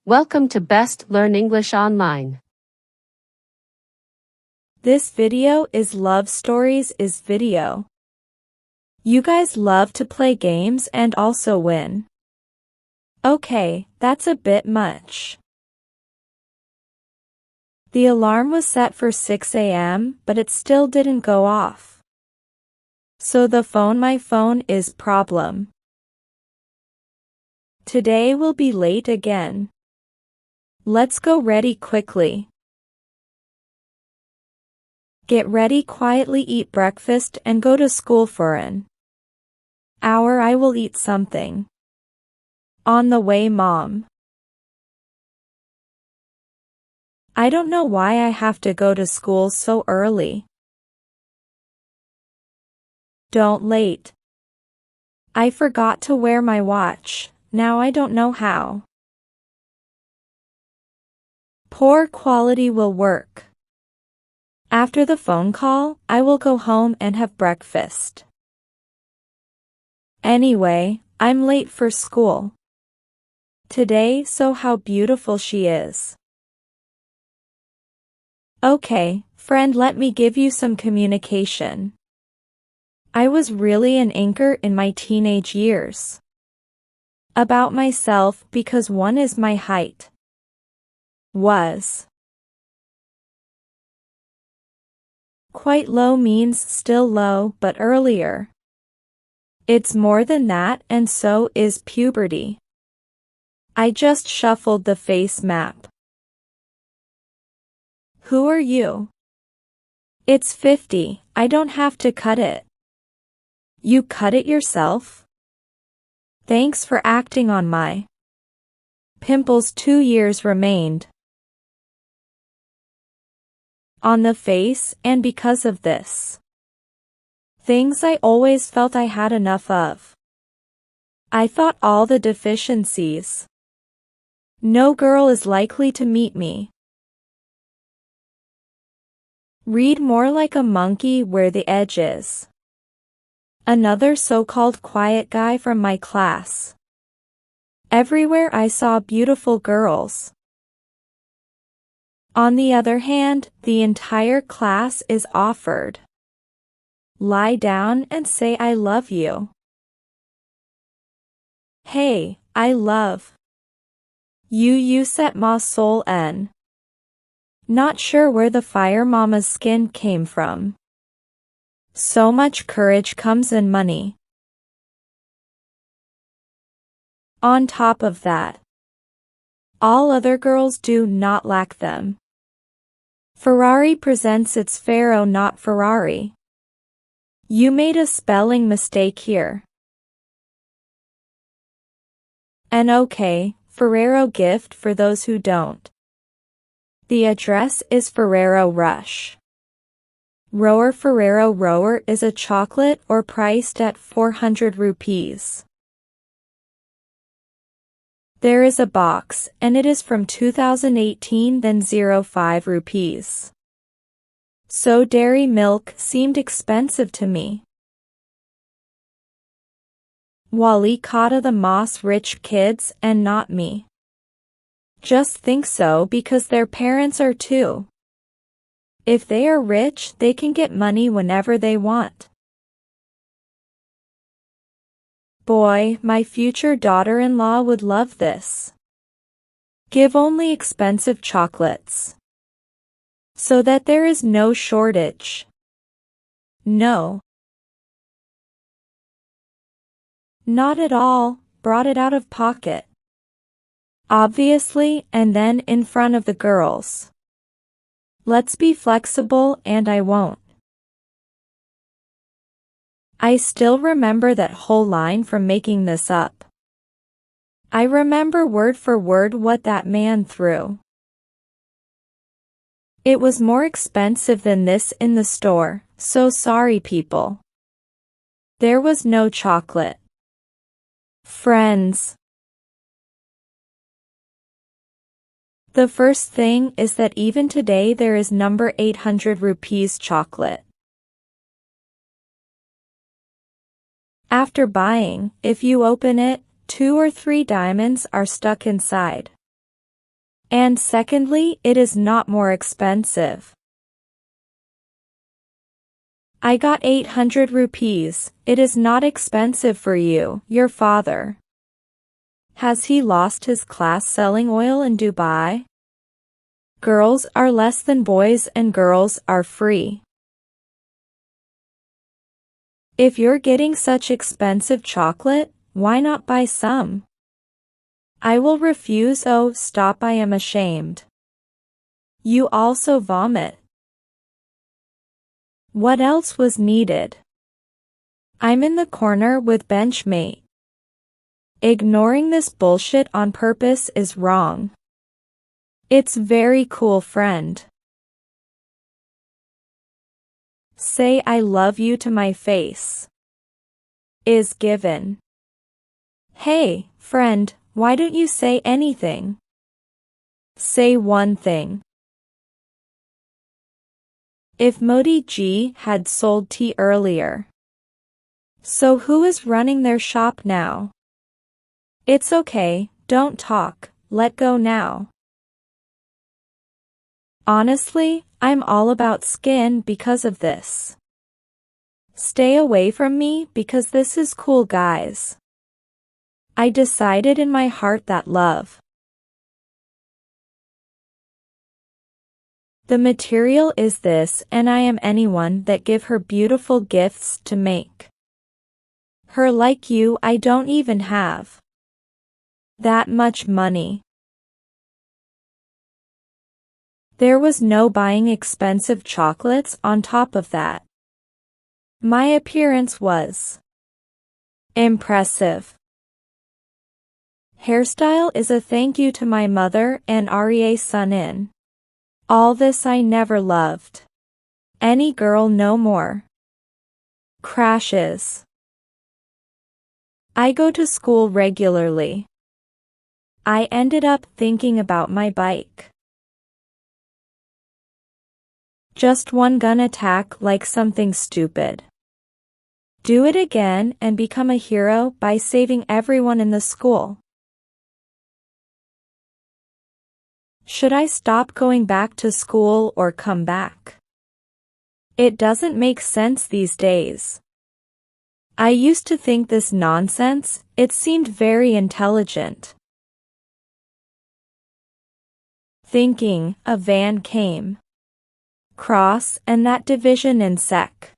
Welcome to Best Learn English Online. This video is Love Stories is video. You guys love to play games and also win. Okay, that's a bit much. The alarm was set for 6 a.m., but it still didn't go off. So my phone is problem. Today will be late again. Let's go ready quickly. Get ready quietly, eat breakfast and go to school for an hour. I will eat something. On the way, Mom. I don't know why I have to go to school so early. Don't late. I forgot to wear my watch, now I don't know how. Poor quality will work. After the phone call, I will go home and have breakfast. Anyway, I'm late for school today, so how beautiful she is. Okay, friend, let me give you some communication. I was really an anchor in my teenage years. About myself, because one is my height. Was. Quite low means still low, but earlier. It's more than that, and so is puberty. I just shuffled the face map. Who are you? It's 50, I don't have to cut it. You cut it yourself? Thanks for acting on my pimples. 2 years remained on the face, and because of this, things I always felt I had enough of. I thought all the deficiencies. No girl is likely to meet me. Read more like a monkey where the edge is. Another so-called quiet guy from my class. Everywhere I saw beautiful girls. On the other hand, the entire class is offered. Lie down and say I love you. Hey, I love you. You set my soul en. Not sure where the fire mama's skin came from. So much courage comes in money. On top of that, all other girls do not lack them. Ferrari presents its Pharaoh, not Ferrari. You made a spelling mistake here. An okay, Ferrero gift for those who don't. The address is Ferrero Rush. Rower Ferrero Rower is a chocolate or priced at 400 rupees. There is a box, and it is from 2018, then 05 rupees. So dairy milk seemed expensive to me. Wali Kata the Moss rich kids and not me. Just think so because their parents are too. If they are rich, they can get money whenever they want. Boy, my future daughter-in-law would love this. Give only expensive chocolates. So that there is no shortage. No. Not at all, brought it out of pocket. Obviously, and then in front of the girls. Let's be flexible, and I won't. I still remember that whole line from making this up. I remember word for word what that man threw. It was more expensive than this in the store, so sorry people. There was no chocolate. Friends. The first thing is that even today there is number 800 rupees chocolate. After buying, if you open it, 2 or 3 diamonds are stuck inside. And secondly, it is not more expensive. I got 800 rupees. It is not expensive for you, your father. Has he lost his class selling oil in Dubai? Girls are less than boys and girls are free. If you're getting such expensive chocolate, why not buy some? I will refuse. Oh, stop, I am ashamed. You also vomit. What else was needed? I'm in the corner with benchmate. Ignoring this bullshit on purpose is wrong. It's very cool, friend. Say I love you to my face. Is given. Hey, friend, why don't you say anything? Say one thing. If Modi ji had sold tea earlier. So who is running their shop now? It's okay, don't talk, let go now. Honestly, I'm all about skin because of this. Stay away from me because this is cool, guys. I decided in my heart that love. The material is this, and I am anyone that give her beautiful gifts to make. Her like you, I don't even have that much money. There was no buying expensive chocolates on top of that. My appearance was impressive. Hairstyle is a thank you to my mother and Arya Sunin. All this I never loved. Any girl no more. Crashes. I go to school regularly. I ended up thinking about my bike. Just one gun attack like something stupid. Do it again and become a hero by saving everyone in the school. Should I stop going back to school or come back? It doesn't make sense these days. I used to think this nonsense, it seemed very intelligent. Thinking, a van came. Cross and that division in sec.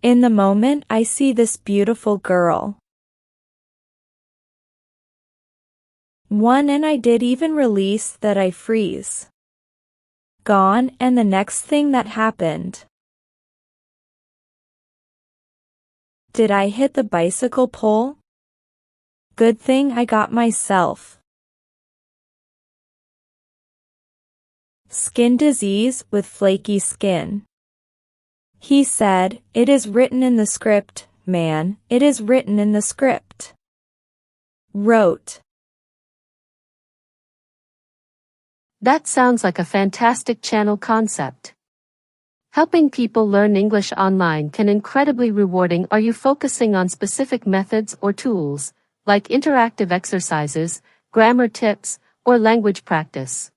In the moment I see this beautiful girl. One and I did even release that I freeze. Gone and the next thing that happened. Did I hit the bicycle pole? Good thing I got myself. Skin disease with flaky skin. He said, it is written in the script, man, it is written in the script. Wrote. That sounds like a fantastic channel concept. Helping people learn English online can incredibly rewarding. Are you focusing on specific methods or tools, like interactive exercises, grammar tips, or language practice?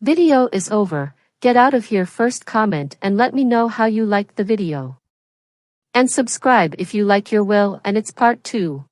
Video is over. Get out of here first, comment and let me know how you liked the video. And subscribe if you like your will and it's part 2.